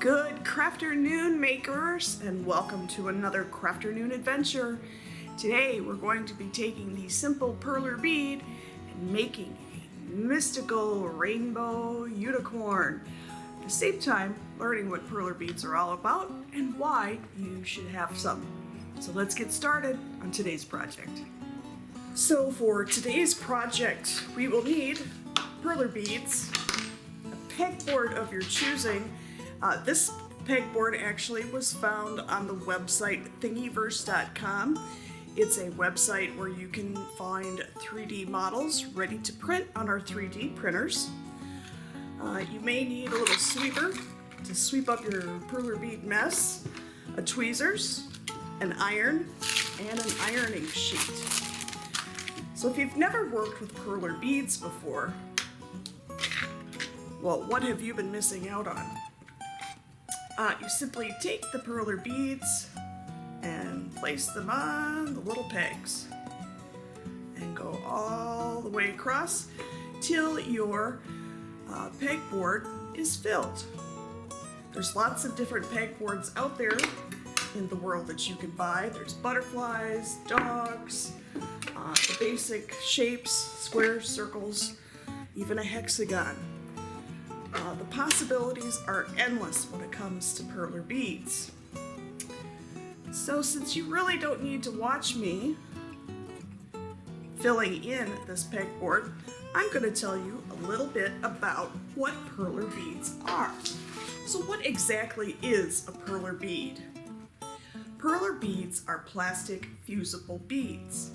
Good CrafterNoon makers, and welcome to another CrafterNoon adventure. Today we're going to be taking the simple Perler bead and making a mystical rainbow unicorn. At the same time, learning what Perler beads are all about and why you should have some. So let's get started on today's project. So for today's project, we will need Perler beads, a pegboard of your choosing. This pegboard actually was found on the website thingiverse.com. It's a website where you can find 3D models ready to print on our 3D printers. You may need a little sweeper to sweep up your Perler bead mess, a tweezers, an iron, and an ironing sheet. So if you've never worked with Perler beads before, well, what have you been missing out on? You simply take the Perler beads and place them on the little pegs and go all the way across till your pegboard is filled. There's lots of different pegboards out there in the world that you can buy. There's butterflies, dogs, the basic shapes, squares, circles, even a hexagon. The possibilities are endless when it comes to Perler beads. So since you really don't need to watch me filling in this pegboard, I'm going to tell you a little bit about what Perler beads are. So what exactly is a Perler bead? Perler beads are plastic fusible beads.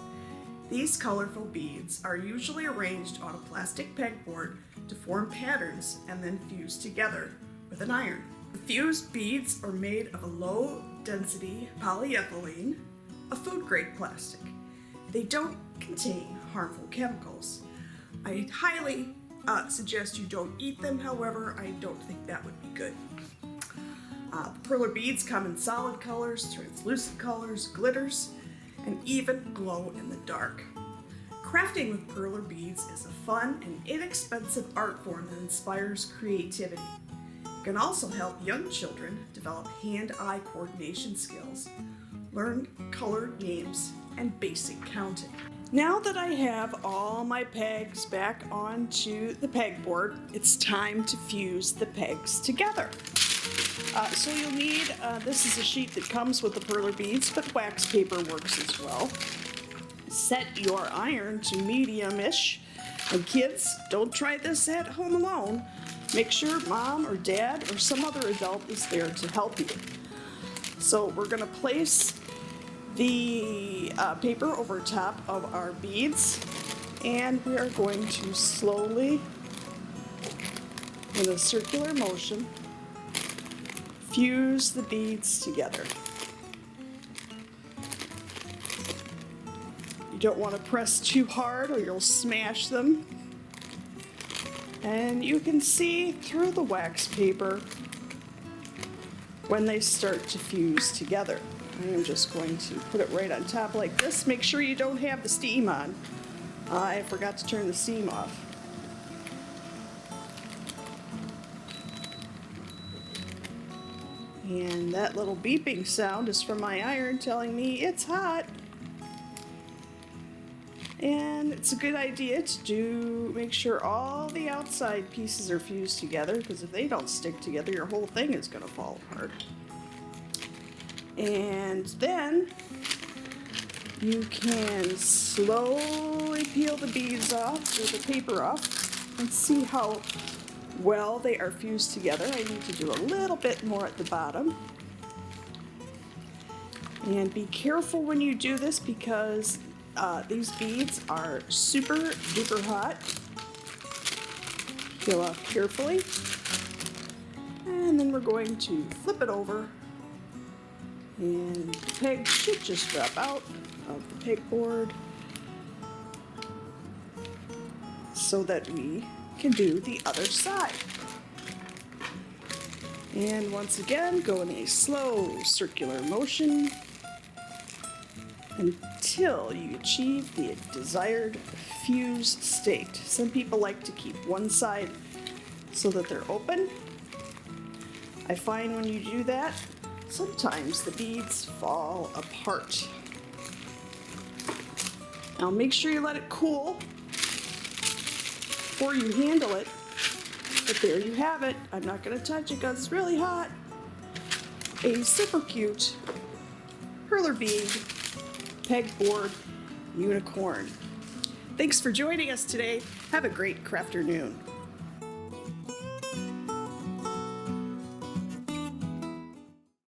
These colorful beads are usually arranged on a plastic pegboard to form patterns and then fuse together with an iron. The fused beads are made of a low-density polyethylene, a food-grade plastic. They don't contain harmful chemicals. I highly suggest you don't eat them, however, I don't think that would be good. The Perler beads come in solid colors, translucent colors, glitters, and even glow in the dark. Crafting with Perler beads is a fun and inexpensive art form that inspires creativity. It can also help young children develop hand-eye coordination skills, learn colored names, and basic counting. Now that I have all my pegs back onto the pegboard, it's time to fuse the pegs together. So you'll need, this is a sheet that comes with the Perler beads, but wax paper works as well. Set your iron to medium-ish, and kids, don't try this at home alone. Make sure mom or dad or some other adult is there to help you. So we're going to place the paper over top of our beads, and we are going to slowly, in a circular motion, fuse the beads together. You don't want to press too hard or you'll smash them. And you can see through the wax paper when they start to fuse together. I'm just going to put it right on top like this. Make sure you don't have the steam on. I forgot to turn the steam off. And that little beeping sound is from my iron telling me it's hot. And it's a good idea to make sure all the outside pieces are fused together, because if they don't stick together, your whole thing is going to fall apart. And then you can slowly peel the beads off, or the paper off, and see how well they are fused together. I need to do a little bit more at the bottom. And be careful when you do this, because these beads are super duper hot. Peel off carefully. And then we're going to flip it over. And the peg should just drop out of the pegboard so that we can do the other side. And once again, go in a slow circular motion until you achieve the desired fused state. Some people like to keep one side so that they're open, I find when you do that, sometimes the beads fall apart. Now make sure you let it cool before you handle it. But there you have it. I'm not going to touch it because it's really hot. A super cute perler bead pegboard unicorn. Thanks for joining us today. Have a great CrafterNoon.